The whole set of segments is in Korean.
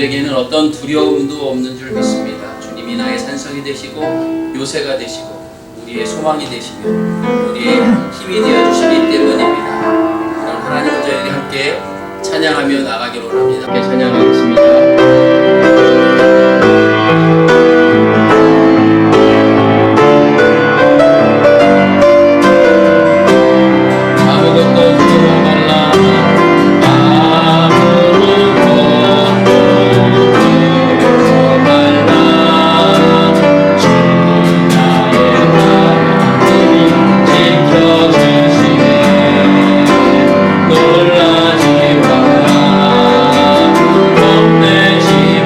저희들에게는 어떤 두려움도 없는 줄 믿습니다. 주님이 나의 산성이 되시고 요새가 되시고 우리의 소망이 되시며 우리의 힘이 되어주시기 때문입니다. 그럼 하나님은 저희들이 함께 찬양하며 나가기로 합니다. 함께 찬양하겠습니다. 놀라지 마, 겁내지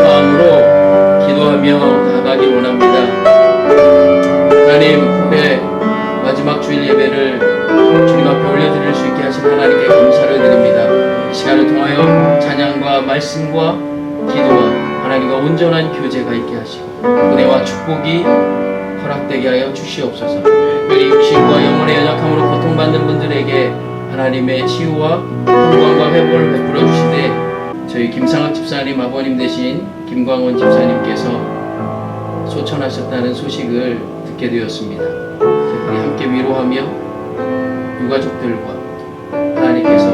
마음으로 기도하며 나아가기 원합니다. 하나님, 올해 마지막 주일 예배를 주님 앞에 올려드릴 수 있게 하신 하나님께 감사를 드립니다. 이 시간을 통하여 찬양과 말씀과 기도와 하나님과 온전한 교제가 있게 하시고 은혜와 축복이 허락되게 하여 주시옵소서. 우리 육신과 영혼의 연약함으로 고통받는 분들에게 하나님의 치유와 평강과 회복을 베풀어 주시되 저희 김상학 집사님 아버님 되신 김광원 집사님께서 소천하셨다는 소식을 듣게 되었습니다. 우리 함께 위로하며 유가족들과 하나님께서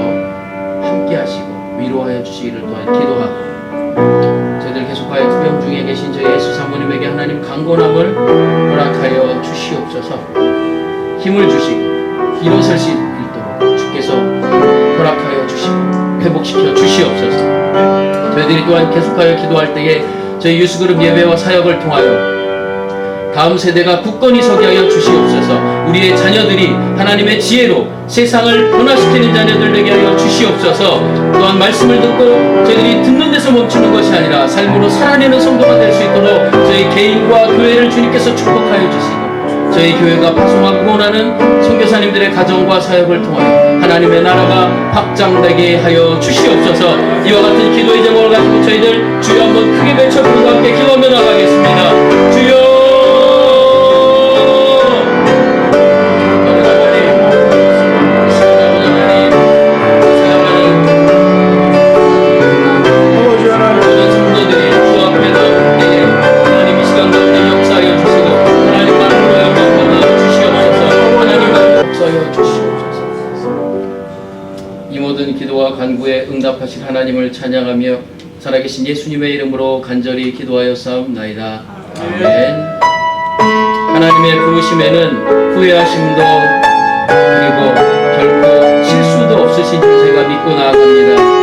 함께 하시고 위로하여 주시기를 또한 기도하고 저희들 계속하여 투병 중에 계신 저희 예수 사모님에게 하나님 강건함을 허락하여 주시옵소서. 힘을 주시고 일어설 수 있도록 주께서 허락하여 주시고 회복시켜 주시옵소서. 저희들이 또한 계속하여 기도할 때에 저희 유수그룹 예배와 사역을 통하여 다음 세대가 굳건히 서게 하여 주시옵소서. 우리의 자녀들이 하나님의 지혜로 세상을 변화시키는 자녀들 되게 하여 주시옵소서. 또한 말씀을 듣고 저희들이 듣는 데서 멈추는 것이 아니라 삶으로 살아내는 성도가 될 수 있도록 저희 개인과 교회를 주님께서 축복하여 주시고 저희 교회가 파송하고 구원하는 선교사님들의 가정과 사역을 통하여 하나님의 나라가 확장되게 하여 주시옵소서. 이와 같은 기도의 제목을 가지고 저희들 주여 한번 크게 외쳐 부르고 함께 기도하며 나가겠습니다. 주여 간구에 응답하신 하나님을 찬양하며 살아계신 예수님의 이름으로 간절히 기도하여 싸움나이다. 아멘. 하나님의 부르심에는 후회하심도 그리고 결코 실수도 없으신 줄 제가 믿고 나아갑니다.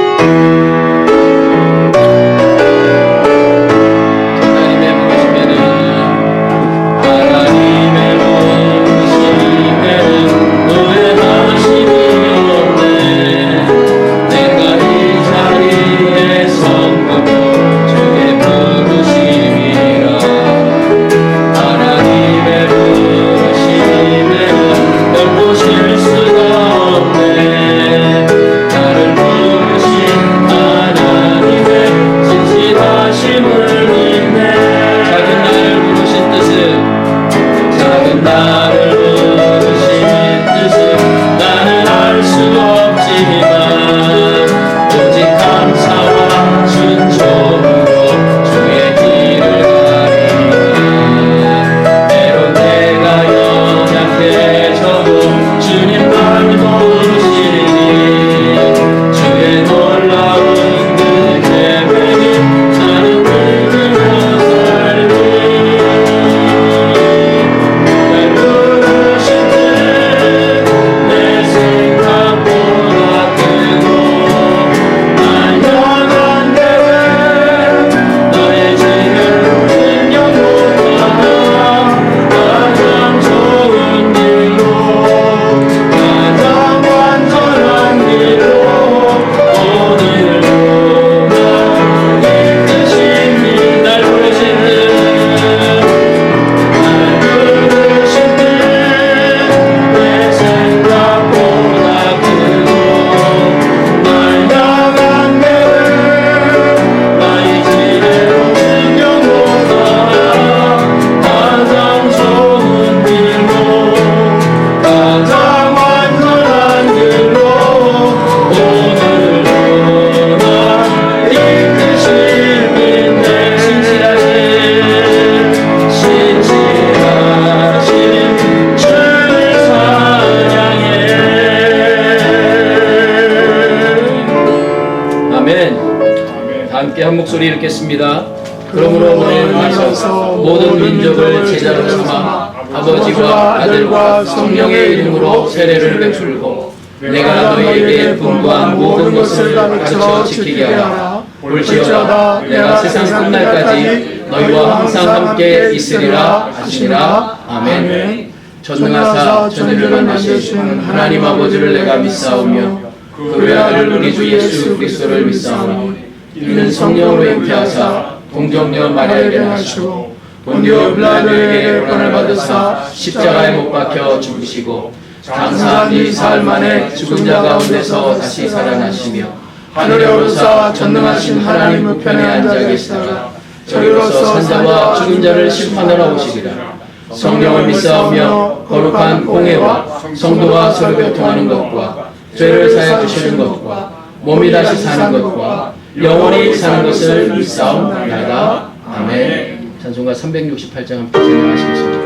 한 목소리 읽겠습니다. 그러므로 너희는 가서 모든 민족을 제자로 삼아 아버지와 아들과 성령의 이름으로 세례를 베풀고 내가 너희에게 분부한 모든 것을 가르쳐 지키게 하라. 볼지어다 내가 세상 끝날까지 너희와 항상 함께 있으리라 하시니라. 아멘. 전능하사 천지를 만드신 하나님 아버지를 내가 믿사오며 그 외아들 우리 주 예수 그리스도를 믿사오니 이는 성령으로 잉태하사 동정녀 마리아에게 나시고 본디오 빌라도에게 고난을 받으사 십자가에 못 박혀 죽으시고 장사 4일 만에 죽은 자 가운데서 다시 살아나시며 하늘에 오르사 전능하신 하나님 우편에 앉아 계시다가 저리로서 산자와 죽은 자를 심판하러 오시리라. 성령을 믿사오며 거룩한 공회와 성도가 서로 교통하는 것과 죄를 사해 주시는 것과 몸이 다시 사는 것과 영원히 사는 것을 믿사옵나이다. 아멘. 찬송가 368장 함께 진행하시겠습니다.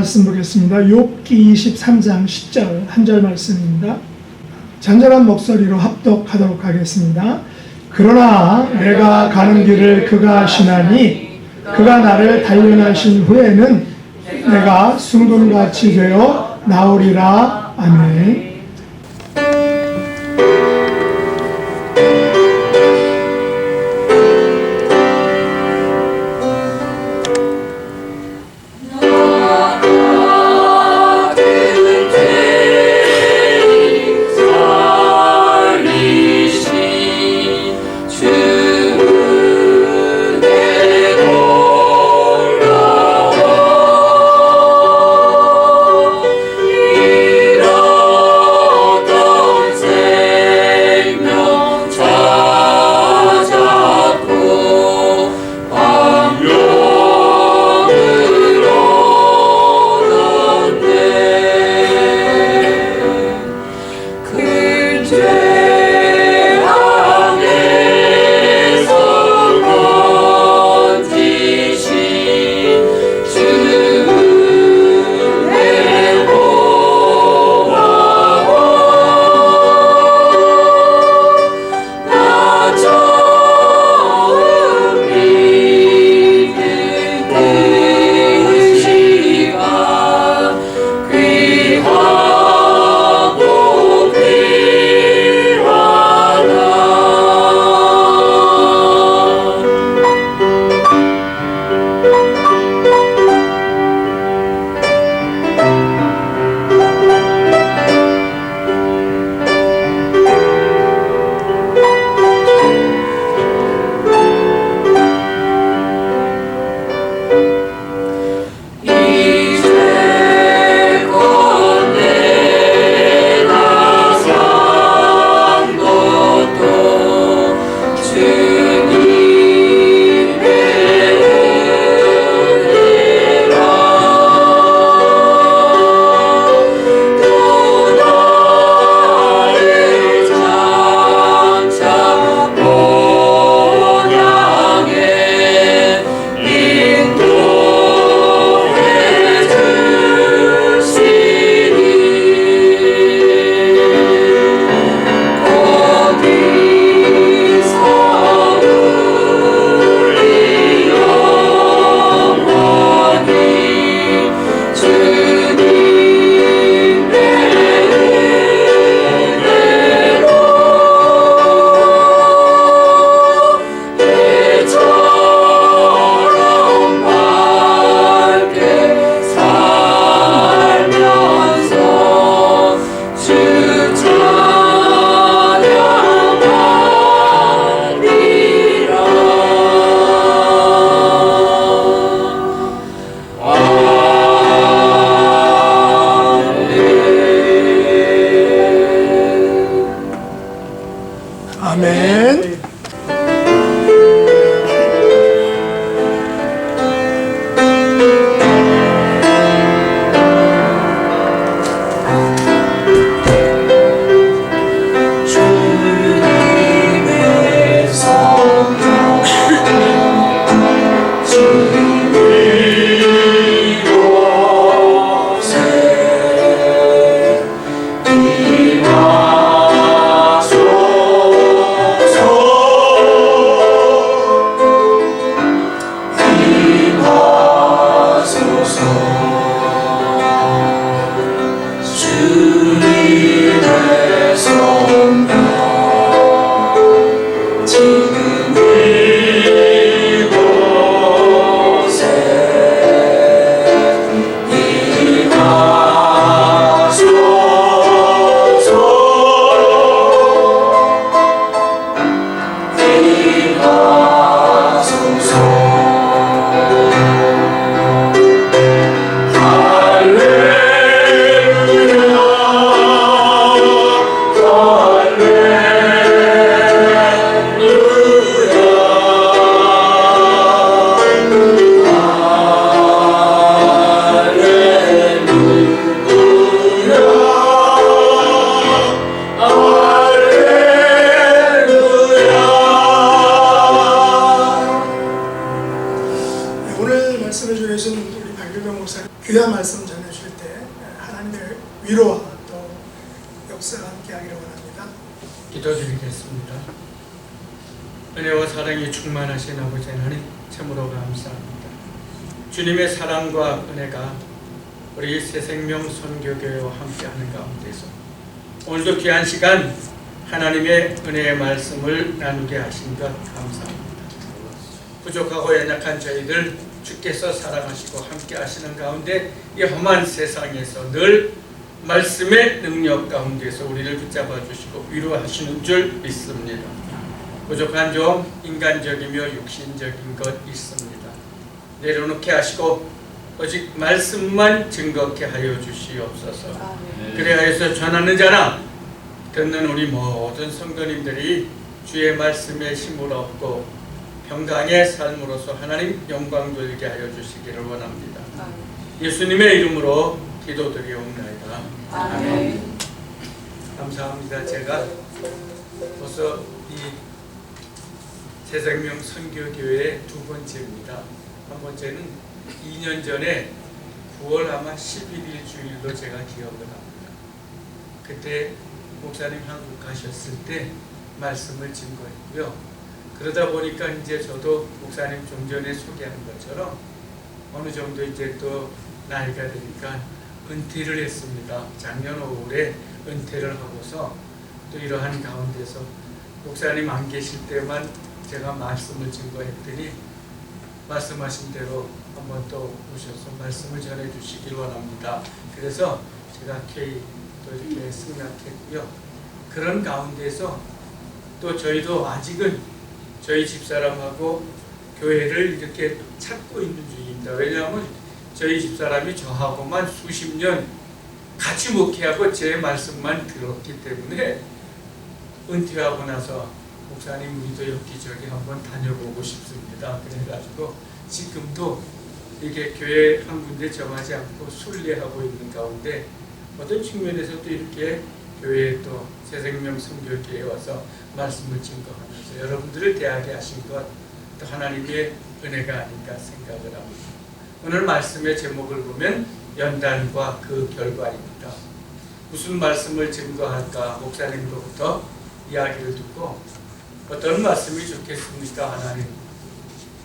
말씀 보겠습니다. 욥기 23장 10절 한 절 말씀입니다. 잔잔한 목소리로 합독하도록 하겠습니다. 그러나 내가 가는 길을 그가 아시나니 그가 나를 단련하신 후에는 내가 숭늉같이 되어 나오리라. 아멘. 아멘. 소 함께하기를 원합니다. 기도드리겠습니다. 은혜와 사랑이 충만하신 아버지 하나님, 참으로 감사합니다. 주님의 사랑과 은혜가 우리 새생명 선교교회와 함께하는 가운데서 오늘도 귀한 시간 하나님의 은혜의 말씀을 나누게 하신 것 감사합니다. 부족하고 연약한 저희들 주께서 사랑하시고 함께 하시는 가운데 이 험한 세상에서 늘 말씀의 능력 가운데서 우리를 붙잡아 주시고 위로하시는 줄 믿습니다. 부족한 점 인간적이며 육신적인 것 있습니다. 내려놓게 하시고 오직 말씀만 증거케 하여 주시옵소서. 그래야해서 전하는 자나 듣는 우리 모든 성도님들이 주의 말씀에 힘을 얻고 평강의 삶으로서 하나님 영광 돌리게 하여 주시기를 원합니다. 예수님의 이름으로 기도드리옵나이다. 아멘. 감사합니다. 제가 벌써 이 새생명 선교교회의 두 번째입니다. 한 번째는 2년 전에 9월 아마 11일 주일로 제가 기억을 합니다. 그때 목사님 한국 가셨을 때 말씀을 증거했고요. 그러다 보니까 이제 저도 목사님 좀 전에 소개한 것처럼 어느 정도 이제 또 나이가 되니까 은퇴를 했습니다. 작년 5월에 은퇴를 하고서 또 이러한 가운데서 목사님 안 계실 때만 제가 말씀을 증거했더니 말씀하신 대로 한번 또 오셔서 말씀을 전해 주시길 원합니다. 그래서 제가 K 또 이렇게 승낙했고요. 그런 가운데서 또 저희도 아직은 저희 집사람하고 교회를 이렇게 찾고 있는 중입니다. 왜냐하면 저희 집사람이 저하고만 수십 년 같이 목회하고 제 말씀만 들었기 때문에 은퇴하고 나서 목사님 우리도 여기저기 한번 다녀보고 싶습니다. 그래가지고 지금도 이게 교회 한 군데 정하지 않고 순례하고 있는 가운데 어떤 측면에서도 이렇게 교회에 또 새생명 선교교회에 와서 말씀을 증거하면서 여러분들을 대하게 하신 것 또 하나님의 은혜가 아닌가 생각을 합니다. 오늘 말씀의 제목을 보면 연단과 그 결과입니다. 무슨 말씀을 증거할까 목사님으로부터 이야기를 듣고 어떤 말씀이 좋겠습니까? 하나님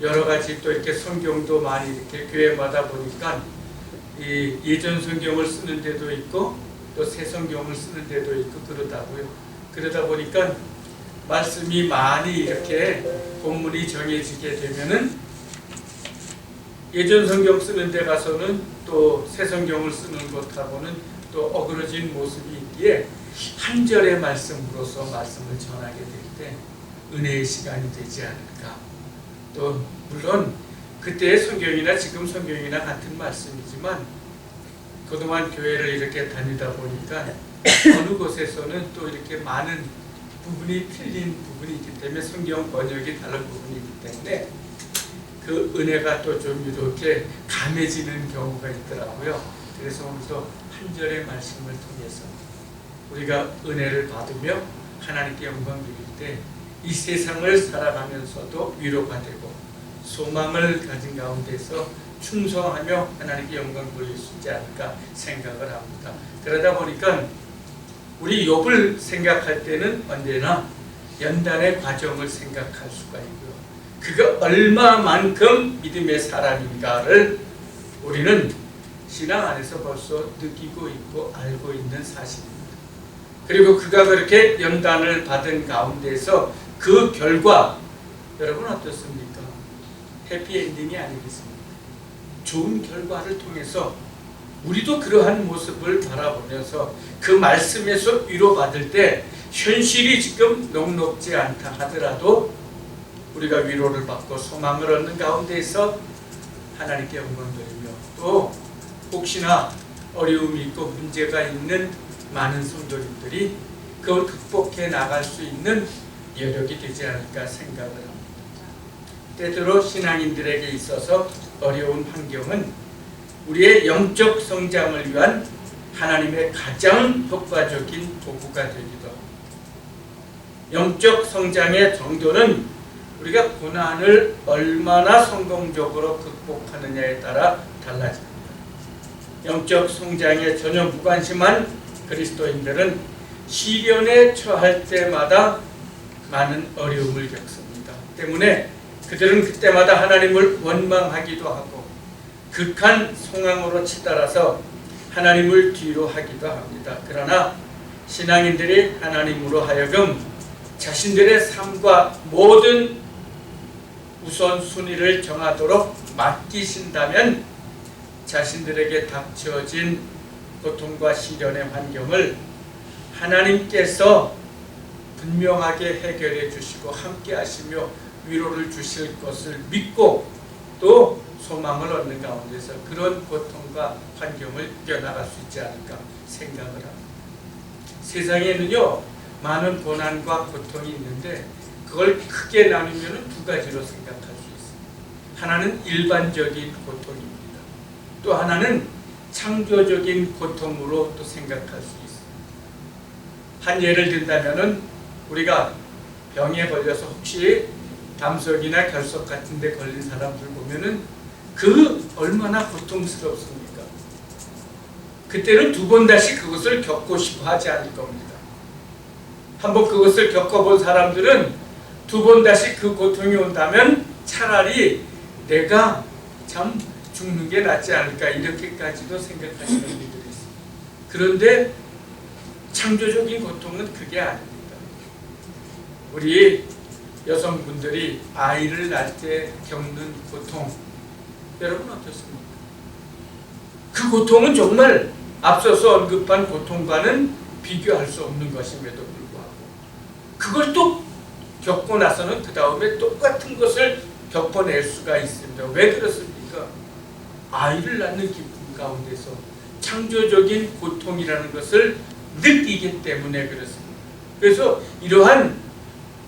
여러 가지 또 이렇게 성경도 많이 이렇게 교회마다 보니까 이 예전 성경을 쓰는 데도 있고 또 새 성경을 쓰는 데도 있고 그러다고요. 그러다 보니까 말씀이 많이 이렇게 본문이 정해지게 되면은 예전 성경 쓰는 데 가서는 또 새 성경을 쓰는 것하고는 또 어그러진 모습이 있기에 한 절의 말씀으로서 말씀을 전하게 될 때 은혜의 시간이 되지 않을까. 또 물론 그때의 성경이나 지금 성경이나 같은 말씀이지만 그동안 교회를 이렇게 다니다 보니까 어느 곳에서는 또 이렇게 많은 부분이 틀린 부분이 있기 때문에 성경 번역이 다른 부분이 있기 때문에 그 은혜가 또 좀 이렇게 감해지는 경우가 있더라고요. 그래서 오늘도 한 절의 말씀을 통해서 우리가 은혜를 받으며 하나님께 영광 드릴 때 이 세상을 살아가면서도 위로가 되고 소망을 가진 가운데서 충성하며 하나님께 영광 돌릴 수 있지 않을까 생각을 합니다. 그러다 보니까 우리 욥을 생각할 때는 언제나 연단의 과정을 생각할 수가 있고요. 그가 얼마만큼 믿음의 사람인가를 우리는 신앙 안에서 벌써 느끼고 있고 알고 있는 사실입니다. 그리고 그가 그렇게 연단을 받은 가운데서 그 결과 여러분 어떻습니까? 해피엔딩이 아니겠습니까? 좋은 결과를 통해서 우리도 그러한 모습을 바라보면서 그 말씀에서 위로받을 때 현실이 지금 녹록지 않다 하더라도 우리가 위로를 받고 소망을 얻는 가운데서 하나님께 영광 돌리며 또 혹시나 어려움이 있고 문제가 있는 많은 성도님들이 그걸 극복해 나갈 수 있는 여력이 되지 않을까 생각을 합니다. 때때로 신앙인들에게 있어서 어려운 환경은 우리의 영적 성장을 위한 하나님의 가장 효과적인 도구가 되기도 합니다. 영적 성장의 정도는 우리가 고난을 얼마나 성공적으로 극복하느냐에 따라 달라집니다. 영적 성장에 전혀 무관심한 그리스도인들은 시련에 처할 때마다 많은 어려움을 겪습니다. 때문에 그들은 그때마다 하나님을 원망하기도 하고 극한 상황으로 치달아서 하나님을 뒤로 하기도 합니다. 그러나 신앙인들이 하나님으로 하여금 자신들의 삶과 모든 우선순위를 정하도록 맡기신다면 자신들에게 닥쳐진 고통과 시련의 환경을 하나님께서 분명하게 해결해 주시고 함께 하시며 위로를 주실 것을 믿고 또 소망을 얻는 가운데서 그런 고통과 환경을 이겨나갈 수 있지 않을까 생각을 합니다. 세상에는요 많은 고난과 고통이 있는데 그걸 크게 나누면 두 가지로 생각할 수 있습니다. 하나는 일반적인 고통입니다. 또 하나는 창조적인 고통으로 또 생각할 수 있습니다. 한 예를 든다면은 우리가 병에 걸려서 혹시 담석이나 결석 같은 데 걸린 사람들 보면은 그 얼마나 고통스럽습니까? 그때는 두 번 다시 그것을 겪고 싶어 하지 않을 겁니다. 한번 그것을 겪어본 사람들은 두 번 다시 그 고통이 온다면 차라리 내가 참 죽는 게 낫지 않을까 이렇게까지도 생각하시는 분들이 있습니다. 그런데 창조적인 고통은 그게 아닙니다. 우리 여성분들이 아이를 낳을 때 겪는 고통 여러분 어떻습니까? 그 고통은 정말 앞서서 언급한 고통과는 비교할 수 없는 것임에도 불구하고 그걸 또 겪고 나서는 그 다음에 똑같은 것을 겪어낼 수가 있습니다. 왜 그렇습니까? 아이를 낳는 기쁨 가운데서 창조적인 고통이라는 것을 느끼기 때문에 그렇습니다. 그래서 이러한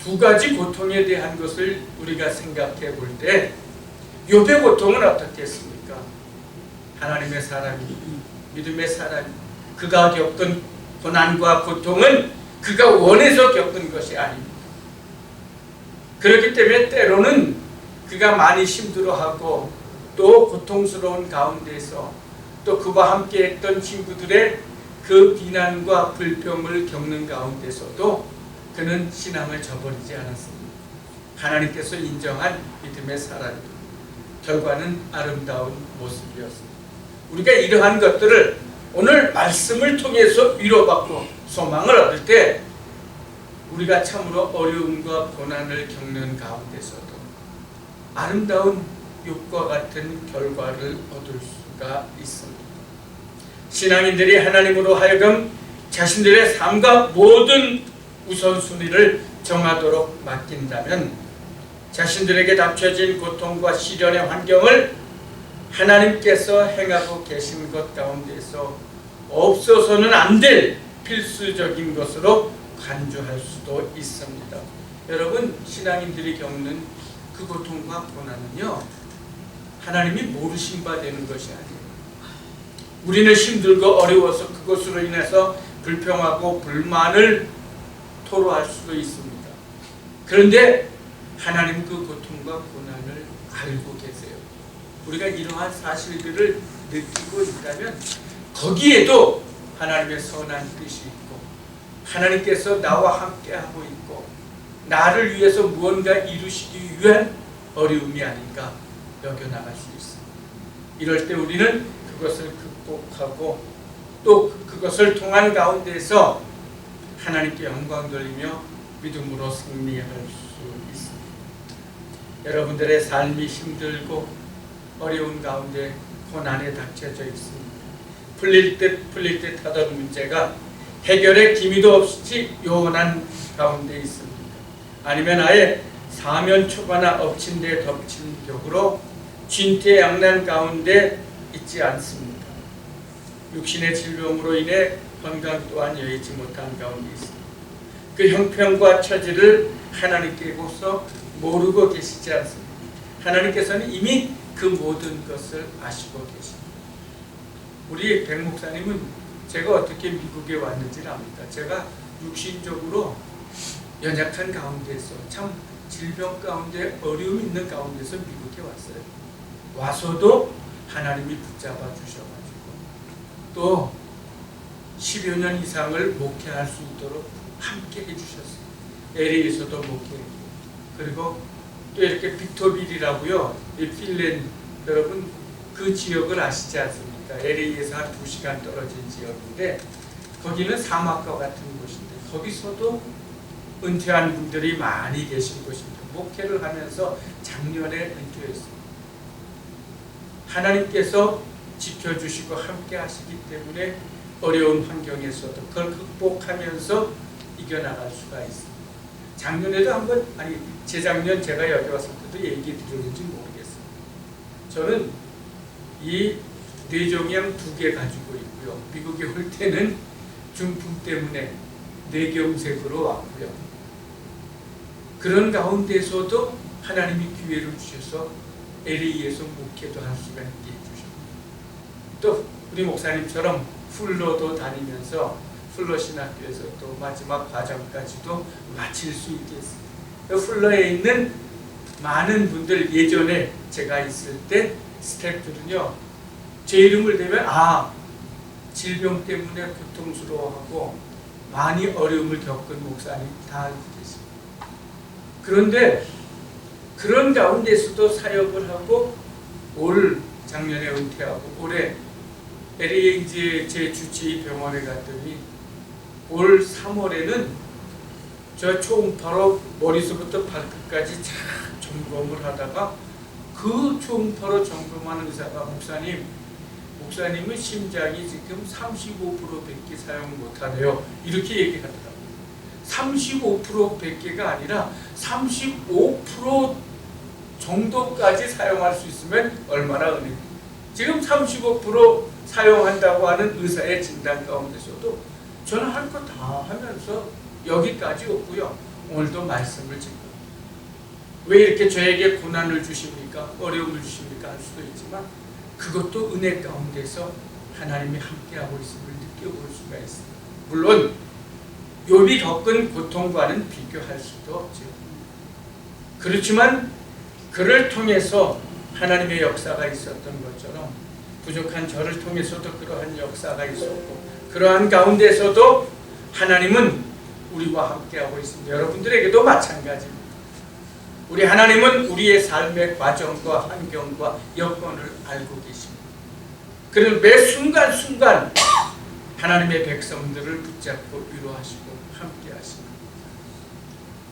두 가지 고통에 대한 것을 우리가 생각해 볼 때 욥의 고통은 어떻겠습니까? 하나님의 사람이 믿음의 사람이 그가 겪은 고난과 고통은 그가 원해서 겪은 것이 아닙니다. 그렇기 때문에 때로는 그가 많이 힘들어하고 또 고통스러운 가운데서 또 그와 함께 했던 친구들의 그 비난과 불평을 겪는 가운데서도 그는 신앙을 저버리지 않았습니다. 하나님께서 인정한 믿음의 사람입니다. 결과는 아름다운 모습이었습니다. 우리가 이러한 것들을 오늘 말씀을 통해서 위로받고 소망을 얻을 때 우리가 참으로 어려움과 고난을 겪는 가운데서도 아름다운 욥과 같은 결과를 얻을 수가 있습니다. 신앙인들이 하나님으로 하여금 자신들의 삶과 모든 우선순위를 정하도록 맡긴다면 자신들에게 닥쳐진 고통과 시련의 환경을 하나님께서 행하고 계신 것 가운데서 없어서는 안 될 필수적인 것으로 간주할 수도 있습니다. 여러분, 신앙인들이 겪는 그 고통과 고난은요, 하나님이 모르신 바 되는 것이 아니에요. 우리는 힘들고 어려워서 그것으로 인해서 불평하고 불만을 토로할 수도 있습니다. 그런데 하나님 그 고통과 고난을 알고 계세요. 우리가 이러한 사실들을 느끼고 있다면 거기에도 하나님의 선한 뜻이 있고 하나님께서 나와 함께하고 있고 나를 위해서 무언가 이루시기 위한 어려움이 아닌가 여겨나갈 수 있습니다. 이럴 때 우리는 그것을 극복하고 또 그것을 통한 가운데서 하나님께 영광 돌리며 믿음으로 승리할 수 있습니다. 여러분들의 삶이 힘들고 어려운 가운데 고난에 닥쳐져 있습니다. 풀릴 듯 하던 문제가 해결의 기미도 없이 요원한 가운데 있습니다. 아니면 아예 사면초가나 엎친 데 덮친 벽으로 진퇴양난 가운데 있지 않습니다. 육신의 질병으로 인해 건강 또한 여의치 못한 가운데 있습니다. 그 형편과 처지를 하나님께서 모르고 계시지 않습니다. 하나님께서는 이미 그 모든 것을 아시고 계십니다. 우리 백 목사님은 제가 어떻게 미국에 왔는지는 압니다. 제가 육신적으로 연약한 가운데서 참 질병 가운데 어려움 있는 가운데서 미국에 왔어요. 와서도 하나님이 붙잡아 주셔가지고 또 10여 년 이상을 목회할 수 있도록 함께 해주셨어요. LA에서도 목회했고, 그리고 또 이렇게 빅토빌이라고요. 이 핀랜드, 여러분 그 지역을 아시지 않습니까? LA에서 한 2시간 떨어진 지역인데 거기는 사막과 같은 곳인데 거기서도 은퇴한 분들이 많이 계신 곳입니다. 목회를 하면서 작년에 은퇴했습니다. 하나님께서 지켜주시고 함께 하시기 때문에 어려운 환경에서도 그걸 극복하면서 이겨나갈 수가 있습니다. 작년에도 한번, 아니 재작년 제가 여기 왔을 때도 얘기 드렸는지 모르겠어요. 저는 이 뇌종양 2개 가지고 있고요. 미국에 올 때는 중풍 때문에 뇌경색으로 왔고요. 그런 가운데서도 하나님이 기회를 주셔서 LA에서 목회도 할 수가 있게 해주셨고, 또 우리 목사님처럼 풀러도 다니면서 풀러 신학교에서 또 마지막 과정까지도 마칠 수 있게 했습니다. 풀러에 있는 많은 분들, 예전에 제가 있을 때 스태프들은요, 제 이름을 대면 질병 때문에 고통스러워하고 많이 어려움을 겪은 목사님 다 알고 계십니다. 그런데 그런 가운데서도 사역을 하고 작년에 은퇴하고 올해 LA에 이제 제 주치의 병원에 갔더니 올 3월에는 저 초음파로 머리서부터 발끝까지 쫙 점검을 하다가 그 초음파로 점검하는 의사가 목사님은 심장이 지금 35%밖에 사용 못하네요. 이렇게 얘기하더라고요. 35%밖에가 아니라 35% 정도까지 사용할 수 있으면 얼마나 은혜입니까? 지금 35% 사용한다고 하는 의사의 진단 가운데서도 저는 할 거 다 하면서 여기까지 왔고요. 오늘도 말씀을 듣고 왜 이렇게 저에게 고난을 주십니까? 어려움을 주십니까? 할 수도 있지만 그것도 은혜 가운데서 하나님이 함께하고 있음을 느껴볼 수가 있습니다. 물론 욥이 겪은 고통과는 비교할 수도 없죠. 그렇지만 그를 통해서 하나님의 역사가 있었던 것처럼 부족한 저를 통해서도 그러한 역사가 있었고, 그러한 가운데서도 하나님은 우리와 함께하고 있습니다. 여러분들에게도 마찬가지입니다. 우리 하나님은 우리의 삶의 과정과 환경과 여건을 알고 계십니다. 그는 매 순간순간 하나님의 백성들을 붙잡고 위로하시고 함께하십니다.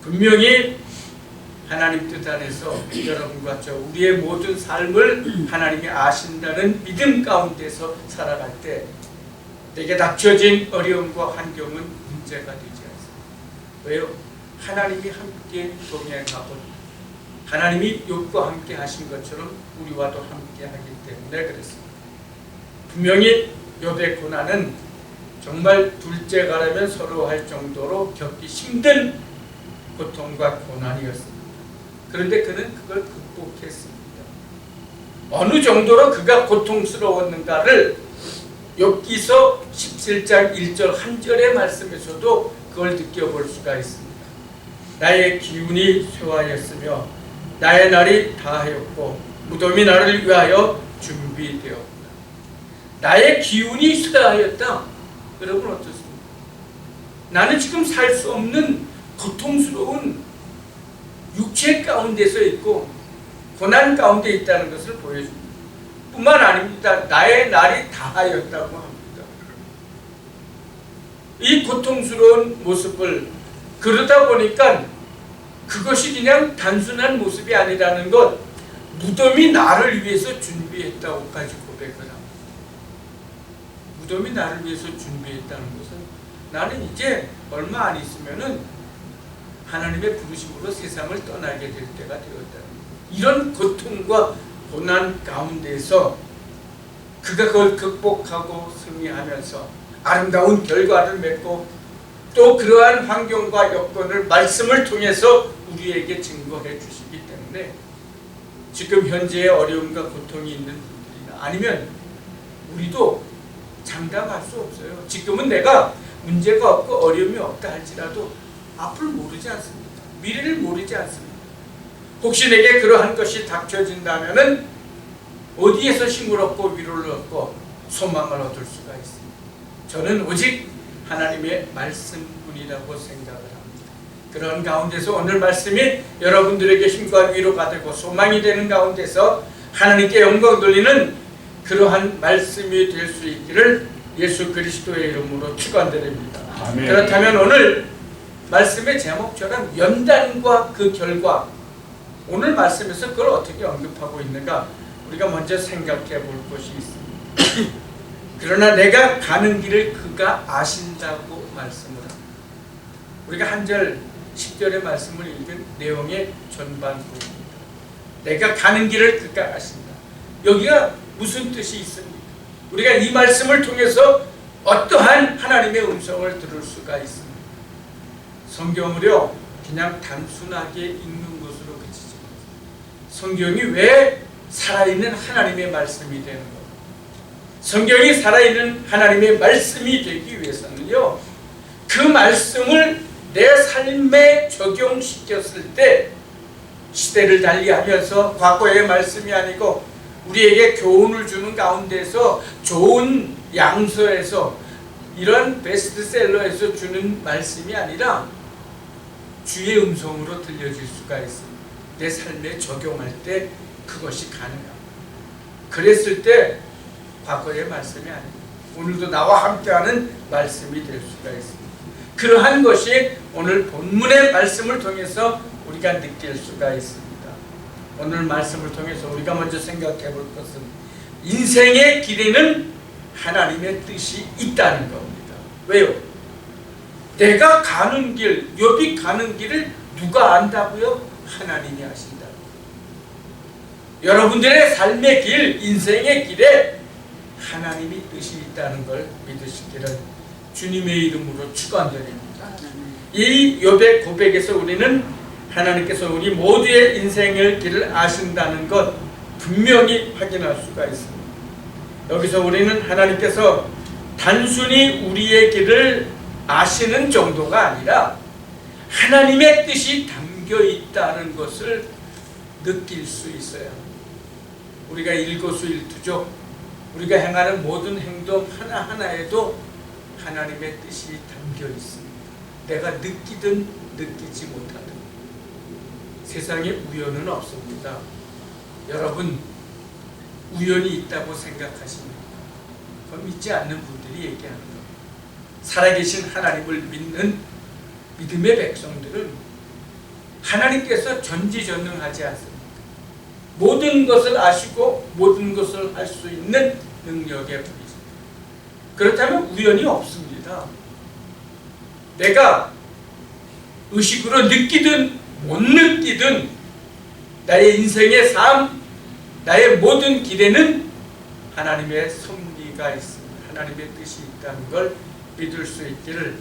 분명히 하나님 뜻 안에서 여러분과 저 우리의 모든 삶을 하나님이 아신다는 믿음 가운데서 살아갈 때 내게 닥쳐진 어려움과 환경은 문제가 되지 않습니다. 왜요? 하나님이 함께 동행하고 하나님이 욥과 함께 하신 것처럼 우리와도 함께 하기 때문에 그랬습니다. 분명히 욥의 고난은 정말 둘째 가라면 서로 할 정도로 겪기 힘든 고통과 고난이었습니다. 그런데 그는 그걸 극복했습니다. 어느 정도로 그가 고통스러웠는가를 욥기서 17장 1절 한 절의 말씀에서도 그걸 느껴볼 수가 있습니다. 나의 기운이 쇠하였으며 나의 날이 다하였고 무덤이 나를 위하여 준비되었구나. 나의 기운이 쇠하였다. 여러분 어떻습니까? 나는 지금 살 수 없는 고통스러운 육체 가운데서 있고 고난 가운데 있다는 것을 보여줍니다. 뿐만 아닙니다. 나의 날이 다하였다고 합니다. 이 고통스러운 모습을 그러다 보니까 그것이 그냥 단순한 모습이 아니라는 것, 무덤이 나를 위해서 준비했다고까지 고백을 합니다. 무덤이 나를 위해서 준비했다는 것은 나는 이제 얼마 안 있으면은 하나님의 부르심으로 세상을 떠나게 될 때가 되었다는 거예요. 이런 고통과 고난 가운데서 그가 그걸 극복하고 승리하면서 아름다운 결과를 맺고 또 그러한 환경과 여건을 말씀을 통해서 우리에게 증거해 주시기 때문에 지금 현재의 어려움과 고통이 있는 분들이나 아니면 우리도 장담할 수 없어요. 지금은 내가 문제가 없고 어려움이 없다 할지라도 앞을 모르지 않습니다. 미래를 모르지 않습니다. 혹시 내게 그러한 것이 닥쳐진다면은 어디에서 힘을 얻고 위로를 얻고 소망을 얻을 수가 있습니다. 저는 오직 하나님의 말씀뿐이라고 생각을 합니다. 그런 가운데서 오늘 말씀이 여러분들에게 힘과 위로가 되고 소망이 되는 가운데서 하나님께 영광 돌리는 그러한 말씀이 될 수 있기를 예수 그리스도의 이름으로 축원드립니다. 아멘. 그렇다면 오늘 말씀의 제목처럼 연단과 그 결과, 오늘 말씀에서 그걸 어떻게 언급하고 있는가 우리가 먼저 생각해 볼 것이 있습니다. 그러나 내가 가는 길을 그가 아신다고 말씀을 합니다. 우리가 한 절 10절의 말씀을 읽은 내용의 전반 부분입니다. 내가 가는 길을 그가 아신다. 여기가 무슨 뜻이 있습니까? 우리가 이 말씀을 통해서 어떠한 하나님의 음성을 들을 수가 있습니다. 성경을요 그냥 단순하게 읽는 것으로 그치지 않습니다. 성경이 왜 살아있는 하나님의 말씀이 되는 것? 성경이 살아있는 하나님의 말씀이 되기 위해서는요 그 말씀을 내 삶에 적용시켰을 때 시대를 달리하면서 과거의 말씀이 아니고 우리에게 교훈을 주는 가운데서 좋은 양서에서 이런 베스트셀러에서 주는 말씀이 아니라 주의 음성으로 들려질 수가 있습니다. 내 삶에 적용할 때 그것이 가능합니다. 그랬을 때 과거의 말씀이 아닙니다. 오늘도 나와 함께하는 말씀이 될 수가 있습니다. 그러한 것이 오늘 본문의 말씀을 통해서 우리가 느낄 수가 있습니다. 오늘 말씀을 통해서 우리가 먼저 생각해 볼 것은 인생의 길에는 하나님의 뜻이 있다는 겁니다. 왜요? 내가 가는 길, 욥이 가는 길을 누가 안다고요? 하나님이 아신다. 여러분들의 삶의 길, 인생의 길에 하나님이 뜻이 있다는 걸 믿으시기를 주님의 이름으로 축원드립니다. 이 욥의 고백에서 우리는 하나님께서 우리 모두의 인생의 길을 아신다는 것 분명히 확인할 수가 있습니다. 여기서 우리는 하나님께서 단순히 우리의 길을 아시는 정도가 아니라 하나님의 뜻이 담겨 있다는 것을 느낄 수 있어요. 우리가 일거수일투족, 우리가 행하는 모든 행동 하나하나에도 하나님의 뜻이 담겨 있습니다. 내가 느끼든 느끼지 못하든 세상에 우연은 없습니다. 여러분 우연이 있다고 생각하십니까? 그건 믿지 않는 분들이 얘기하는 겁니다. 살아계신 하나님을 믿는 믿음의 백성들은 하나님께서 전지전능하지 않습니까? 모든 것을 아시고 모든 것을 할 수 있는 능력의 분이십니다. 그렇다면 우연이 없습니다. 내가 의식으로 느끼든 못 느끼든 나의 인생의 삶, 나의 모든 길에는 하나님의 섭리가 있습니다. 하나님의 뜻이 있다는 걸 믿을 수 있기를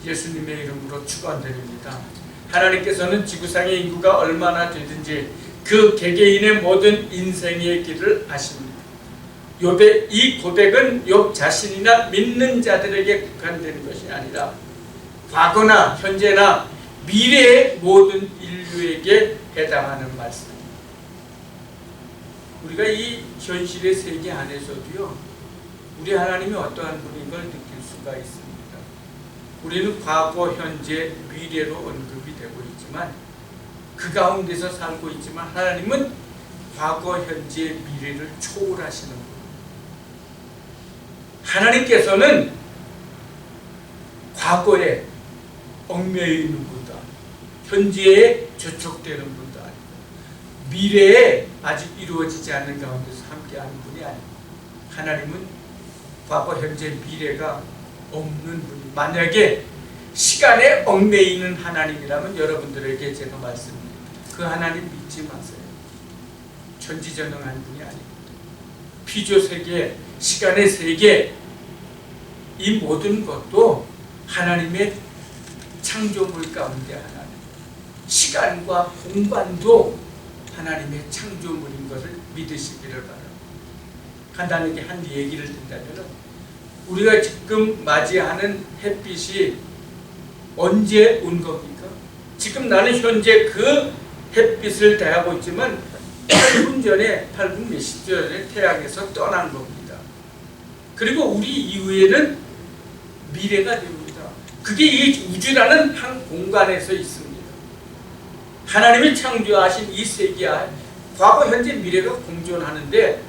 예수님의 이름으로 축원드립니다. 하나님께서는 지구상의 인구가 얼마나 되든지 그 개개인의 모든 인생의 길을 아십니다. 욥의 이 고백은 욥 자신이나 믿는 자들에게 국한되는 것이 아니라 과거나 현재나 미래의 모든 인류에게 해당하는 말씀입니다. 우리가 이 현실의 세계 안에서도요 우리 하나님이 어떠한 분인 걸 느낄 수가 있습니다. 우리는 과거, 현재, 미래로 언급이 되고 있지만 그 가운데서 살고 있지만 하나님은 과거, 현재, 미래를 초월하시는 분. 하나님께서는 과거에 얽매여 있는 분도 아니고 현재에 저촉되는 분도 아니고 미래에 아직 이루어지지 않는 가운데서 함께하는 분이 아니고 하나님은 과거, 현재, 미래가 없는 분이 만약에 시간에 얽매이는 하나님이라면 여러분들에게 제가 말씀드립니다. 그 하나님 믿지 마세요. 전지전능한 분이 아닙니다. 피조세계, 시간의 세계 이 모든 것도 하나님의 창조물 가운데 하나, 시간과 공간도 하나님의 창조물인 것을 믿으시기를 바랍니다. 간단하게 한 얘기를 든다면 우리가 지금 맞이하는 햇빛이 언제 온 겁니까? 지금 나는 현재 그 햇빛을 대하고 있지만 8분 전에, 8분 몇십 전에 태양에서 떠난 겁니다. 그리고 우리 이후에는 미래가 됩니다. 그게 이 우주라는 한 공간에서 있습니다. 하나님이 창조하신 이 세계와 과거, 현재, 미래가 공존하는데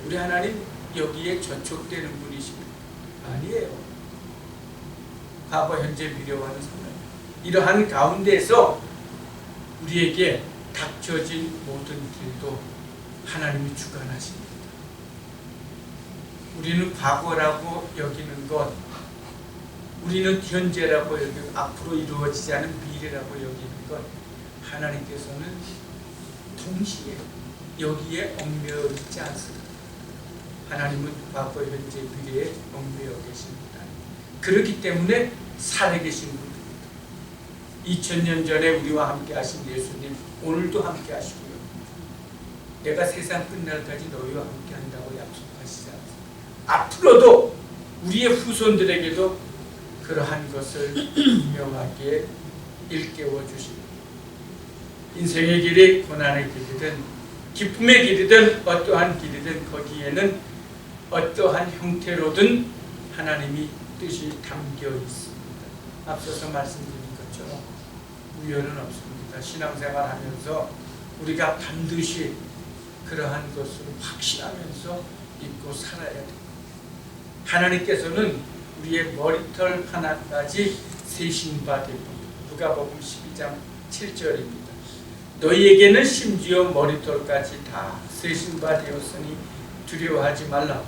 우리 하나님 여기에 저촉되는 분이십니까? 아니에요. 과거, 현재, 미래와는 상관없어요. 이러한 가운데서 우리에게 닥쳐진 모든 길도 하나님이 주관하십니다. 우리는 과거라고 여기는 것, 우리는 현재라고 여기고 앞으로 이루어지지 않은 미래라고 여기는 것, 하나님께서는 동시에 여기에 얽매여 있지 않습니다. 하나님은 과거, 현재, 미래에 얽매여 계십니다. 그렇기 때문에 살아계신 분입니다. 2000년 전에 우리와 함께 하신 예수님 오늘도 함께 하시고요. 내가 세상 끝날까지 너희와 함께 한다고 약속하시지 않습니다. 앞으로도 우리의 후손들에게도 그러한 것을 분명하게 일깨워 주십니다. 인생의 길이 고난의 길이든 기쁨의 길이든 어떠한 길이든 거기에는 어떠한 형태로든 하나님이 뜻이 담겨 있습니다. 앞서서 말씀드린 것처럼 우연은 없습니다. 신앙생활하면서 우리가 반드시 그러한 것을 확신하면서 믿고 살아야 됩니다. 하나님께서는 우리의 머리털 하나까지 세신 바 되고 누가복음 12장 7절입니다. 너희에게는 심지어 머리털까지 다 세신 바 되었으니 두려워하지 말라.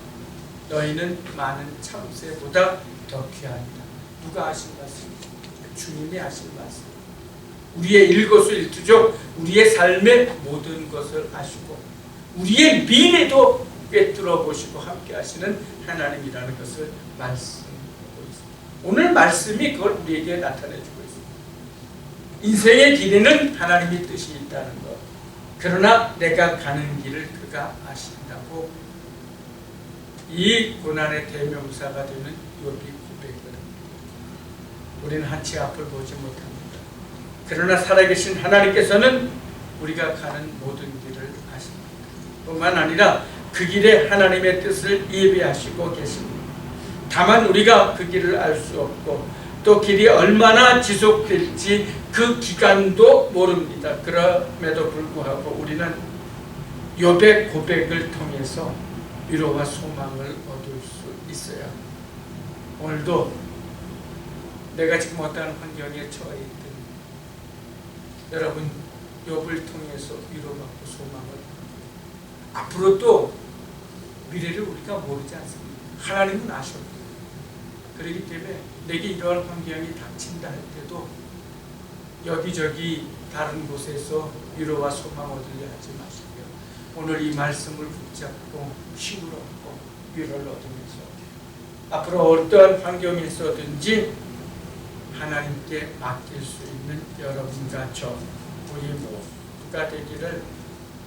너희는 많은 참새보다 더 귀하니라. 누가 하신 말씀입니까? 주님이 하신 말씀. 우리의 일거수일투족, 우리의 삶의 모든 것을 아시고 우리의 미래도 꿰뚫어 보시고 함께 하시는 하나님이라는 것을 말씀하고 있습니다. 오늘 말씀이 그걸 우리에게 나타내주고 있습니다. 인생의 길에는 하나님의 뜻이 있다는 것. 그러나 내가 가는 길을 그가 아신다고 이 고난의 대명사가 되는 욥이 고백을 합니다. 우리는 한치 앞을 보지 못합니다. 그러나 살아계신 하나님께서는 우리가 가는 모든 길을 아십니다. 뿐만 아니라 그 길에 하나님의 뜻을 예비하시고 계십니다. 다만 우리가 그 길을 알 수 없고 또 길이 얼마나 지속될지 그 기간도 모릅니다. 그럼에도 불구하고 우리는 욥의 고백을 통해서 위로와 소망을 얻을 수 있어요. 오늘도 내가 지금 어떠한 환경에 처해 있든 여러분 욥을 통해서 위로받고 소망을 앞으로 또 미래를 우리가 모르지 않습니다. 하나님은 아셔요. 그렇기 때문에 내게 이러한 환경이 닥친다 할 때도 여기저기 다른 곳에서 위로와 소망 얻으려 하지 마시고요. 오늘 이 말씀을 붙잡고 힘을 얻고 위로를 얻으면서 앞으로 어떠한 환경에서든지 하나님께 맡길 수 있는 여러분과 저 우리 모두가 되기를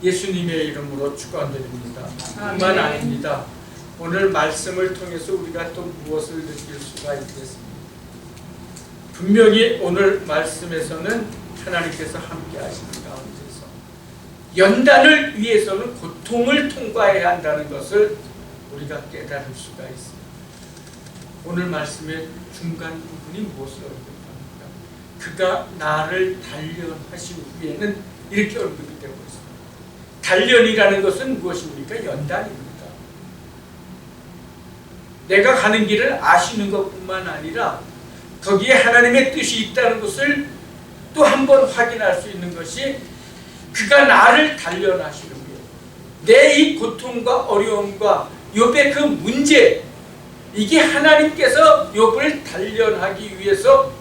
예수님의 이름으로 축원드립니다. 뿐만 아닙니다. 오늘 말씀을 통해서 우리가 또 무엇을 느낄 수가 있겠습니까? 분명히 오늘 말씀에서는 하나님께서 함께 하시는 가운데서 연단을 위해서는 고통을 통과해야 한다는 것을 우리가 깨달을 수가 있습니다. 오늘 말씀의 중간 부분이 무엇을 언급합니까? 그가 나를 단련하신 후에는 이렇게 언급이 되고 있습니다. 단련이라는 것은 무엇입니까? 연단입니다. 내가 가는 길을 아시는 것뿐만 아니라 거기에 하나님의 뜻이 있다는 것을 또 한 번 확인할 수 있는 것이 그가 나를 단련하시는 거예요. 내 이 고통과 어려움과 욥의 그 문제, 이게 하나님께서 욥을 단련하기 위해서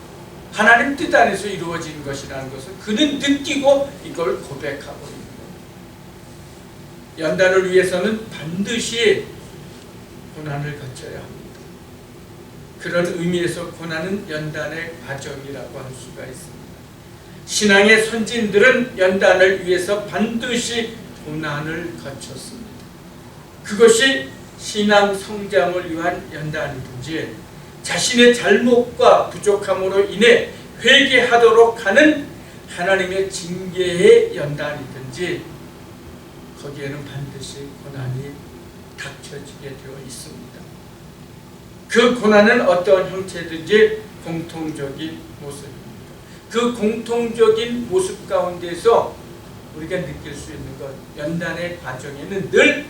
하나님 뜻 안에서 이루어진 것이라는 것을 그는 느끼고 이걸 고백하고 있는 거예요. 연단을 위해서는 반드시 고난을 거쳐야 합니다. 그런 의미에서 고난은 연단의 과정이라고 할 수가 있습니다. 신앙의 선진들은 연단을 위해서 반드시 고난을 거쳤습니다. 그것이 신앙 성장을 위한 연단이든지 자신의 잘못과 부족함으로 인해 회개하도록 하는 하나님의 징계의 연단이든지 거기에는 반드시 고난이 닥쳐지게 되어 있습니다. 그 고난은 어떠한 형태든지 공통적인 모습입니다. 그 공통적인 모습 가운데서 우리가 느낄 수 있는 것, 연단의 과정에는 늘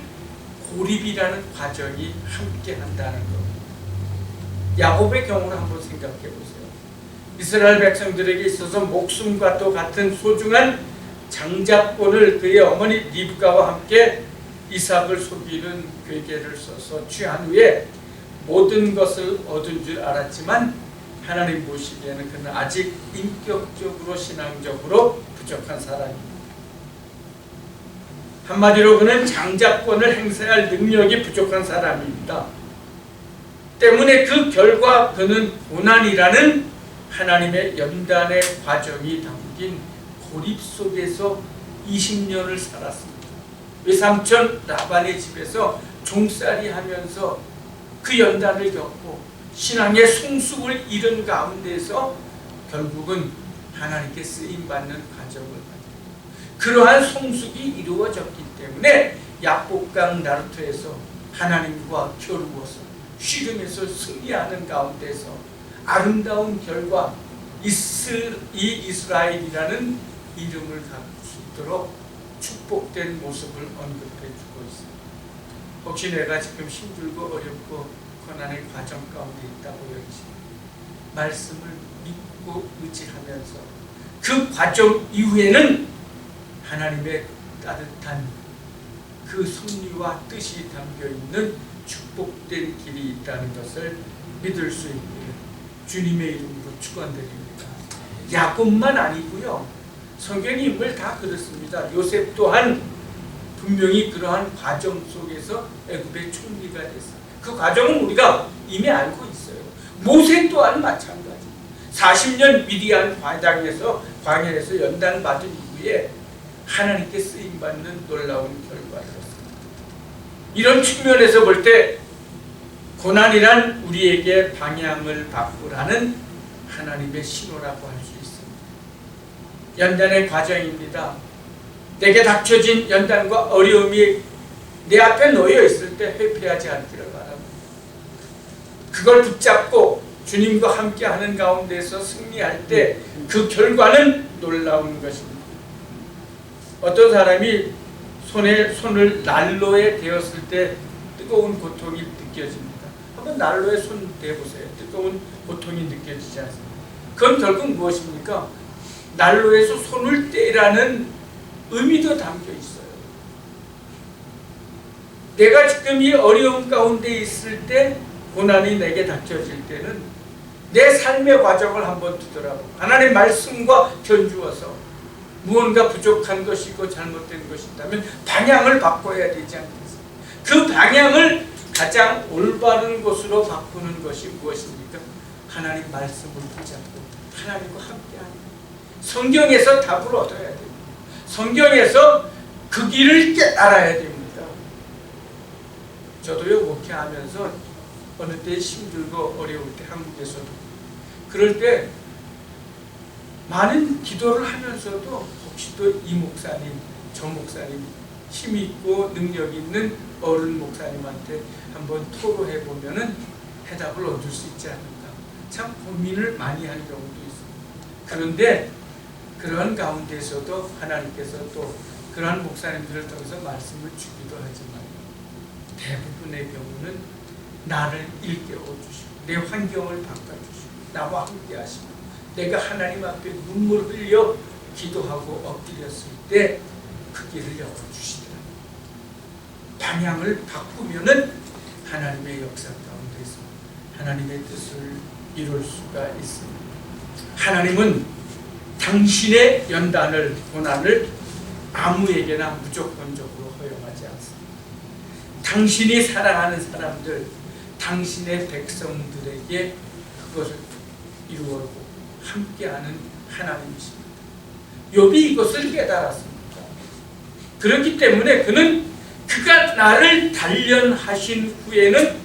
고립이라는 과정이 함께 한다는 것. 야곱의 경우를 한번 생각해 보세요. 이스라엘 백성들에게 있어서 목숨과 또 같은 소중한 장자권을 그의 어머니 리브가와 함께 이삭을 속이는 괴계를 써서 취한 후에 모든 것을 얻은 줄 알았지만 하나님 보시기에는 그는 아직 인격적으로 신앙적으로 부족한 사람입니다. 한마디로 그는 장자권을 행사할 능력이 부족한 사람입니다. 때문에 그 결과 그는 고난이라는 하나님의 연단의 과정이 담긴 고립 속에서 20년을 살았습니다. 외삼촌 라반의 집에서 종살이 하면서 그 연단을 겪고 신앙의 성숙을 이룬 가운데서 결국은 하나님께 쓰임받는 과정을 가지고 그러한 성숙이 이루어졌기 때문에 야복강 나루토에서 하나님과 겨루어서 씨름에서 승리하는 가운데서 아름다운 결과 이 이스라엘이라는 이름을 갖을 수 있도록 축복된 모습을 언급해 주고 있습니다. 혹시 내가 지금 힘들고 어렵고 고난의 과정 가운데 있다고 여기시 말씀을 믿고 의지하면서 그 과정 이후에는 하나님의 따뜻한 그 섭리와 뜻이 담겨있는 축복된 길이 있다는 것을 믿을 수 있기를 주님의 이름으로 축원드립니다. 야곱만 아니고요, 성경의 인물 다 그렇습니다. 요셉 또한 분명히 그러한 과정 속에서 애굽의 총리가 됐습니다. 그 과정은 우리가 이미 알고 있어요. 모세 또한 마찬가지. 40년 미디안 광야에서 연단받은 이후에 하나님께 쓰임받는 놀라운 결과였습니다. 이런 측면에서 볼 때 고난이란 우리에게 방향을 바꾸라는 하나님의 신호라고 할 수 있습니다. 연단의 과정입니다. 내게 닥쳐진 연단과 어려움이 내 앞에 놓여 있을 때 회피하지 않기를 바랍니다. 그걸 붙잡고 주님과 함께하는 가운데서 승리할 때 그 결과는 놀라운 것입니다. 어떤 사람이 손을 난로에 대었을 때 뜨거운 고통이 느껴집니다. 한번 난로에 손 대보세요. 뜨거운 고통이 느껴지지 않습니까? 그건 결국 무엇입니까? 난로에서 손을 떼라는 의미도 담겨 있어요. 내가 지금 이 어려움 가운데 있을 때, 고난이 내게 닥쳐질 때는 내 삶의 과정을 한번 뒤돌아보고 하나님의 말씀과 견주어서 무언가 부족한 것이고 잘못된 것이 있다면 방향을 바꿔야 되지 않겠습니까? 그 방향을 가장 올바른 것으로 바꾸는 것이 무엇입니까? 하나님 말씀을 붙잡고 하나님과 함께하는 성경에서 답을 얻어야 됩니다. 성경에서 그 길을 깨달아야 됩니다. 저도요, 목회하면서 어느 때 힘들고 어려울 때 한국에서도 그럴 때 많은 기도를 하면서도 혹시 또 이 목사님, 저 목사님 힘있고 능력 있는 어른 목사님한테 한번 토로해 보면은 해답을 얻을 수 있지 않을까. 참 고민을 많이 한 경우도 있습니다. 그런데 그런 가운데서도 하나님께서 또 그러한 목사님들을 통해서 말씀을 주기도 하지만 대부분의 경우는 나를 일깨워주시고 내 환경을 바꿔주시고 나와 함께 하시고 내가 하나님 앞에 눈물 흘려 기도하고 엎드렸을 때 그 길을 열어주시더라. 방향을 바꾸면은 하나님의 역사 가운데서 하나님의 뜻을 이룰 수가 있습니다. 하나님은 당신의 연단을, 고난을 아무에게나 무조건적으로 허용하지 않습니다. 당신이 사랑하는 사람들, 당신의 백성들에게 그것을 이루어고 함께하는 하나님이십니다. 욥이 이것을 깨달았습니다. 그렇기 때문에 그는 그가 나를 단련하신 후에는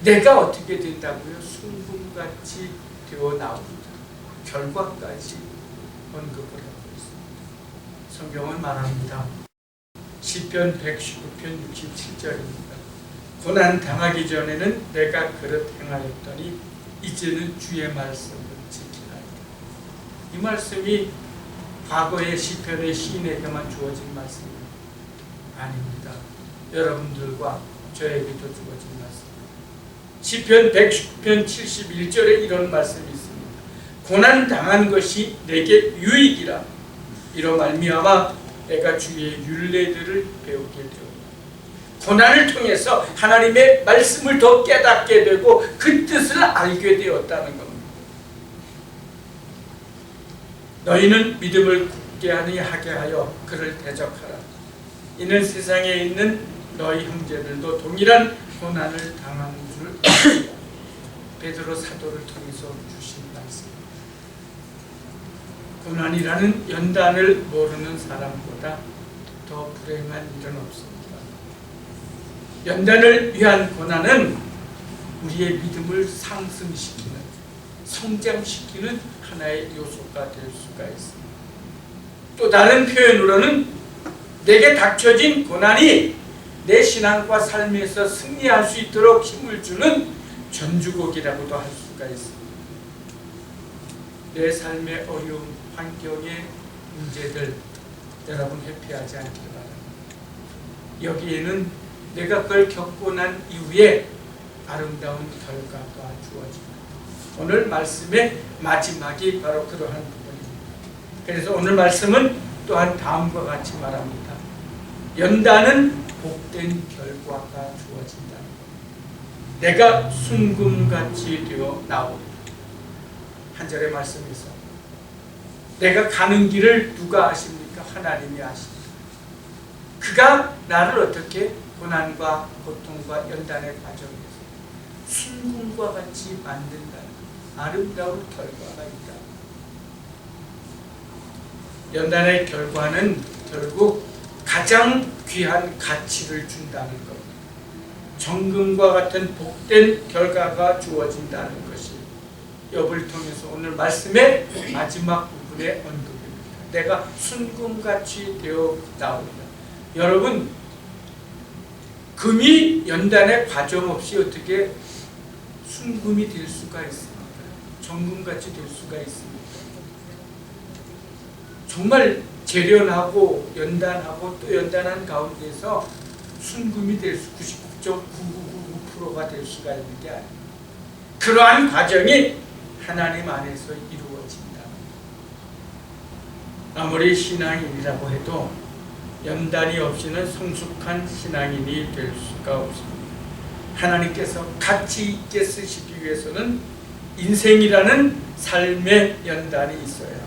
내가 어떻게 된다고요? 순금같이 되어 나옵니다. 결과까지 언급을 하고 있습니다. 성경은 말합니다. 시편 119편 67절입니다. 고난 당하기 전에는 내가 그릇 행하였더니 이제는 주의 말씀을 지키나이다. 이 말씀이 과거의 시편의 시인에게만 주어진 말씀이 아닙니다. 여러분들과 저에게도 주어진 말씀. 시편 110편 71절에 이런 말씀이 있습니다. 고난 당한 것이 내게 유익이라. 이로 말미암아 내가 주의 율례들을 배우게 되었다. 고난을 통해서 하나님의 말씀을 더 깨닫게 되고 그 뜻을 알게 되었다는 겁니다. 너희는 믿음을 굳게 하게 하여 그를 대적하라. 이는 세상에 있는 너희 형제들도 동일한 고난을 당한 줄 알라. 베드로 사도를 통해서 주신 말씀입니다. 고난이라는 연단을 모르는 사람보다 더 불행한 일은 없습니다. 연단을 위한 고난은 우리의 믿음을 상승시키는, 성장시키는 하나의 요소가 될 수가 있습니다. 또 다른 표현으로는 내게 닥쳐진 고난이 내 신앙과 삶에서 승리할 수 있도록 힘을 주는 전주곡이라고도 할 수가 있습니다. 내 삶의 어려운 환경의 문제들 여러분 회피하지 않길 바랍니다. 여기에는 내가 그걸 겪고 난 이후에 아름다운 결과가 주어집니다. 오늘 말씀의 마지막이 바로 그러한 부분입니다. 그래서 오늘 말씀은 또한 다음과 같이 말합니다. 연단은 복된 결과가 주어진다. 내가 순금같이 되어 나오리라. 한 절의 말씀에서 내가 가는 길을 누가 아십니까? 하나님이 아십니다. 그가 나를 어떻게 고난과 고통과 연단의 과정에서 순금과 같이 만든다는 아름다운 결과가 있다. 연단의 결과는 결국 가장 귀한 가치를 준다는 것, 정금과 같은 복된 결과가 주어진다는 것이 욥을 통해서 오늘 말씀의 마지막 부분의 언급입니다. 내가 순금같이 되어 나오리라. 여러분, 금이 연단의 과정 없이 어떻게 순금이 될 수가 있습니까? 정금같이 될 수가 있습니까? 정말 재련하고 연단하고 또 연단한 가운데서 순금이 될 수 99.9999%가 될 수가 있는 게 아닙니다. 그러한 과정이 하나님 안에서 이루어진다. 아무리 신앙인이라고 해도 연단이 없이는 성숙한 신앙인이 될 수가 없습니다. 하나님께서 가치 있게 쓰시기 위해서는 인생이라는 삶의 연단이 있어야 합니다.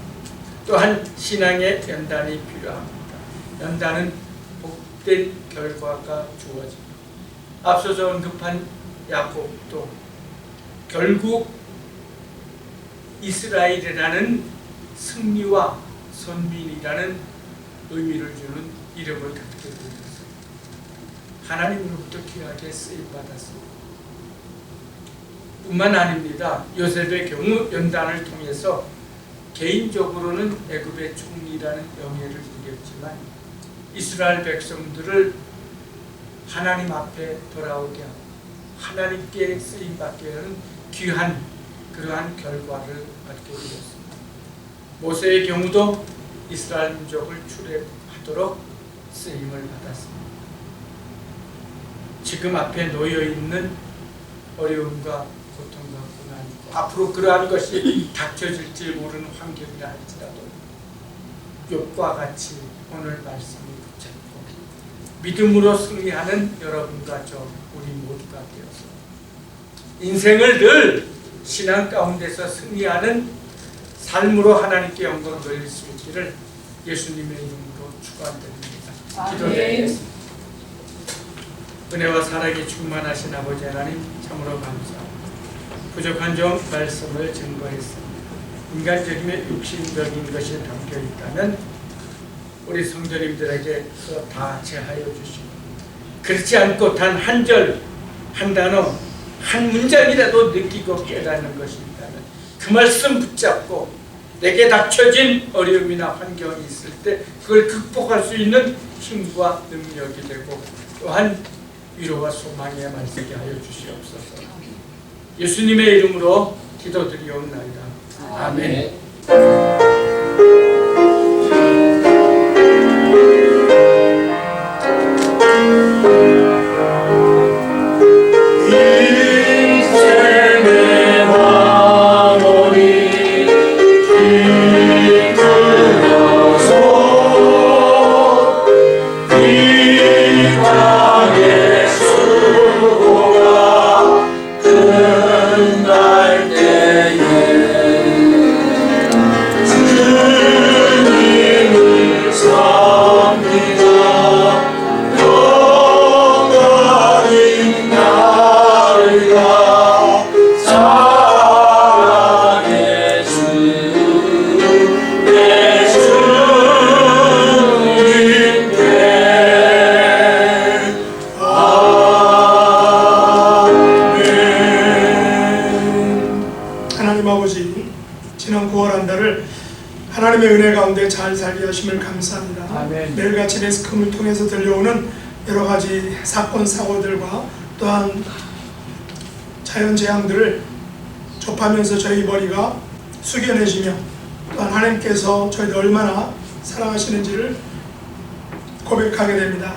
또한 신앙의 연단이 필요합니다. 연단은 복된 결과가 주어집니다. 앞서서 언급한 야곱도 결국 이스라엘이라는 승리와 선민이라는 의미를 주는 이름을 갖게 되었습니다. 하나님으로부터 귀하게 쓰임받았습니다. 뿐만 아닙니다. 요셉의 경우 연단을 통해서 개인적으로는 애굽의 총리라는 명예를 누렸지만 이스라엘 백성들을 하나님 앞에 돌아오게 하고 하나님께 쓰임받게 하는 귀한 그러한 결과를 얻게 되었습니다. 모세의 경우도 이스라엘 민족을 출애굽하도록 쓰임을 받았습니다. 지금 앞에 놓여있는 어려움과 고통과 고난이고 앞으로 그러한 것이 닥쳐질지 모르는 환경이라 할지라도 욥과 같이 오늘 말씀이 붙잡고 믿음으로 승리하는 여러분과 저 우리 모두가 되어서 인생을 늘 신앙 가운데서 승리하는 삶으로 하나님께 영광 돌릴 수 있기를 예수님의 이름으로 축원드립니다. 기도드리겠습니다. 은혜와 사랑이 충만하신 아버지 하나님 참으로 감사합니다. 부족한 점 말씀을 증거했습니다. 인간적인 육신적인 것이 담겨 있다면 우리 성도님들에게 다 제하여 주시고 그렇지 않고 단 한 절, 한 단어, 한 문장이라도 느끼고 깨닫는 것이 있다면 그 말씀 붙잡고 내게 닥쳐진 어려움이나 환경이 있을 때 그걸 극복할 수 있는 힘과 능력이 되고 또한 위로와 소망의 말씀이 하여 주시옵소서. 예수님의 이름으로 기도드리옵나이다. 아멘. 하나님 아버지, 지난 9월 한 달을 하나님의 은혜 가운데 잘 살게 하심을 감사합니다. 아멘. 매일같이 매스컴을 통해서 들려오는 여러 가지 사건 사고들과 또한 자연재앙들을 접하면서 저희 머리가 숙연해지며 또한 하나님께서 저희를 얼마나 사랑하시는지를 고백하게 됩니다.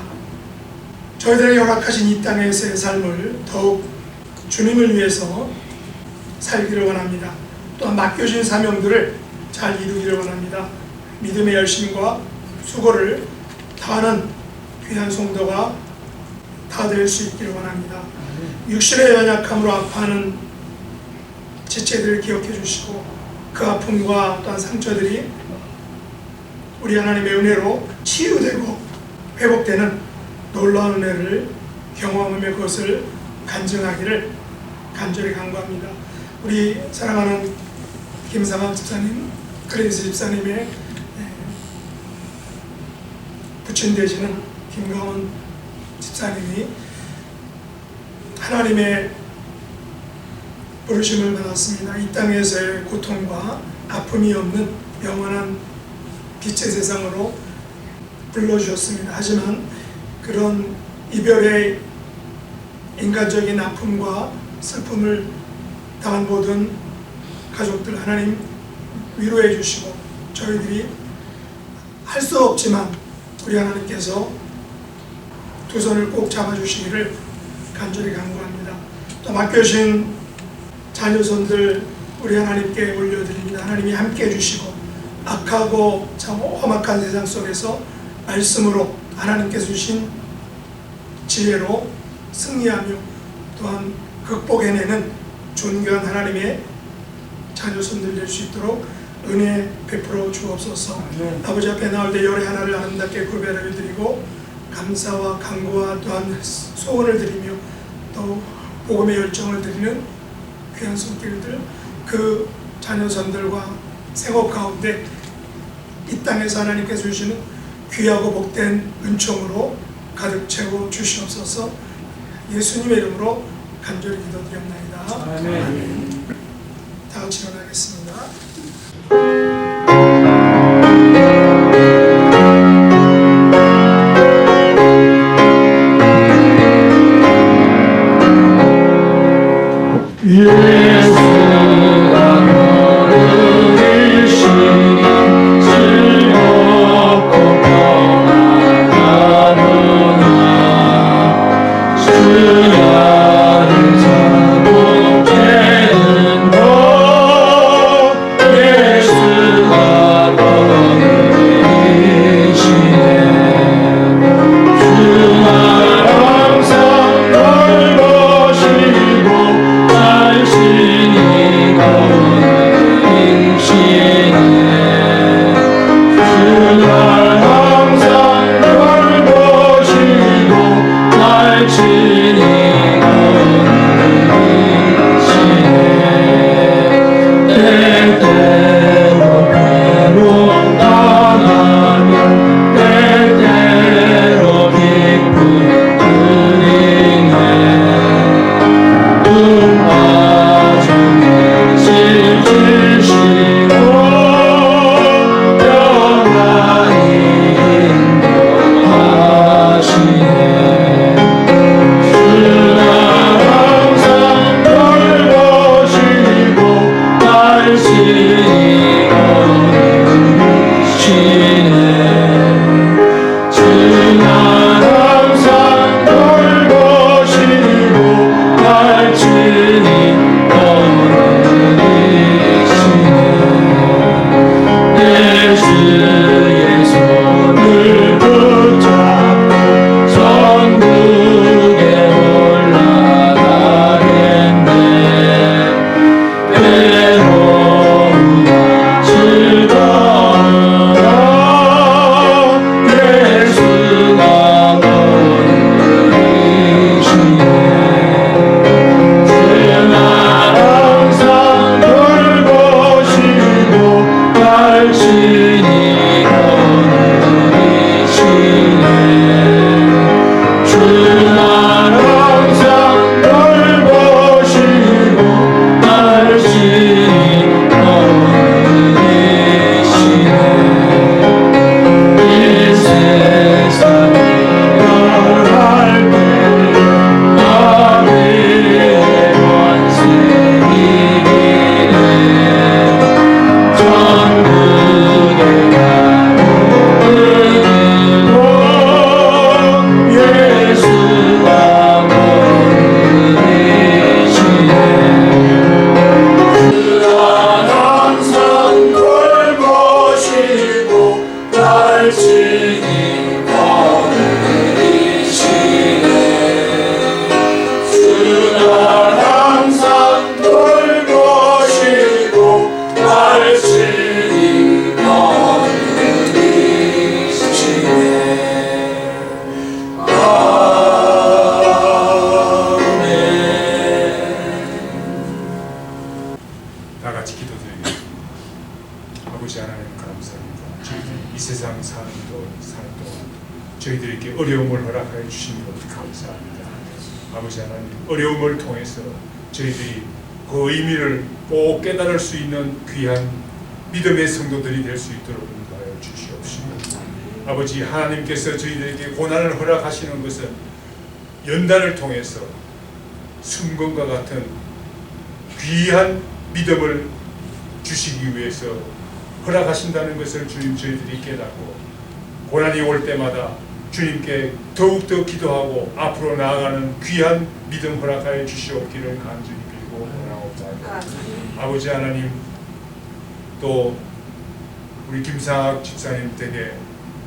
저희들에게 허락하신 이 땅에서의 삶을 더욱 주님을 위해서 살기를 원합니다. 또한 맡겨진 사명들을 잘 이루기를 원합니다. 믿음의 열심과 수고를 다하는 귀한 성도가 다 될 수 있기를 원합니다. 육신의 연약함으로 아파하는 지체들을 기억해 주시고 그 아픔과 또한 상처들이 우리 하나님의 은혜로 치유되고 회복되는 놀라운 은혜를 경험하며 그것을 간증하기를 간절히 간구합니다. 우리 사랑하는 김상학 집사님, 그레이스 집사님의 부친 되시는 김가원 집사님이 하나님의 부르심을 받았습니다. 이 땅에서의 고통과 아픔이 없는 영원한 빛의 세상으로 불러주셨습니다. 하지만 그런 이별의 인간적인 아픔과 슬픔을 당한 모든 가족들 하나님 위로해 주시고 저희들이 할 수 없지만 우리 하나님께서 두 손을 꼭 잡아주시기를 간절히 간구합니다. 또 맡겨진 자녀손들 우리 하나님께 올려드립니다. 하나님이 함께 해주시고 악하고 참 험악한 세상 속에서 말씀으로 하나님께서 주신 지혜로 승리하며 또한 극복해내는 존귀한 하나님의 자녀손들 될 수 있도록 은혜 베풀어 주옵소서. 아버지 앞에 나올 때 열의 하나를 아름답게 구별을 드리고 감사와 간구와 또한 소원을 드리며 또 복음의 열정을 드리는 귀한 손길들 그 자녀손들과 생업 가운데 이 땅에서 하나님께서 주시는 귀하고 복된 은총으로 가득 채워 주시옵소서. 예수님의 이름으로 간절히 기도드렸나이다. 아멘. 다 같이 일어나겠습니다. 예수 주님 다 같이 기도드리겠습니다. 아버지 하나님 감사합니다. 저희들이 이 세상 사는 동안 저희들에게 어려움을 허락하여 주신 것 감사합니다. 아버지 하나님, 어려움을 통해서 저희들이 그 의미를 꼭 깨달을 수 있는 귀한 믿음의 성도들이 될 수 있도록 인도하여 주시옵시고, 아버지 하나님께서 저희들에게 고난을 허락하시는 것은 연단을 통해서 순금과 같은 귀한 믿음을 주시기 위해서 허락하신다는 것을 주님 저희들이 깨닫고, 고난이 올 때마다 주님께 더욱더 기도하고 앞으로 나아가는 귀한 믿음 허락하여 주시옵기를 간절히 빌고 원하옵나이다. 아버지 하나님, 또 우리 김상학 집사님 댁에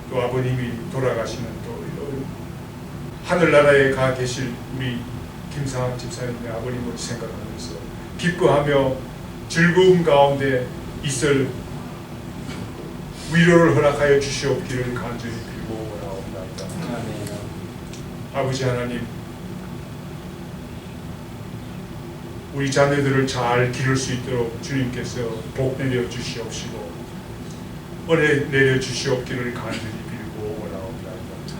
또 아버님이 돌아가시는 또 하늘나라에 가 계실 우리 김상학 집사님의 아버님을 생각하면서 기뻐하며 즐거움 가운데 있을 위로를 허락하여 주시옵기를 간절히 빌고 원하옵나이다. 아버지 하나님, 우리 자녀들을 잘 기를 수 있도록 주님께서 복 내려 주시옵시고 은혜 내려 주시옵기를 간절히 빌고 원하옵나이다.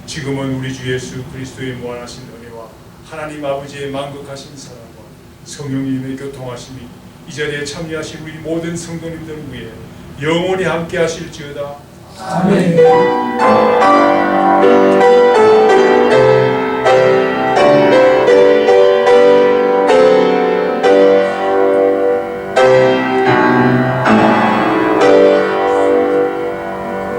지금은 우리 주 예수 그리스도의 무한하신 은혜와 하나님 아버지의 만극하신 사랑과 성령님의 교통하심이 이 자리에 참여하신 우리 모든 성도님들 위해 영원히 함께 하실지어다. 아멘.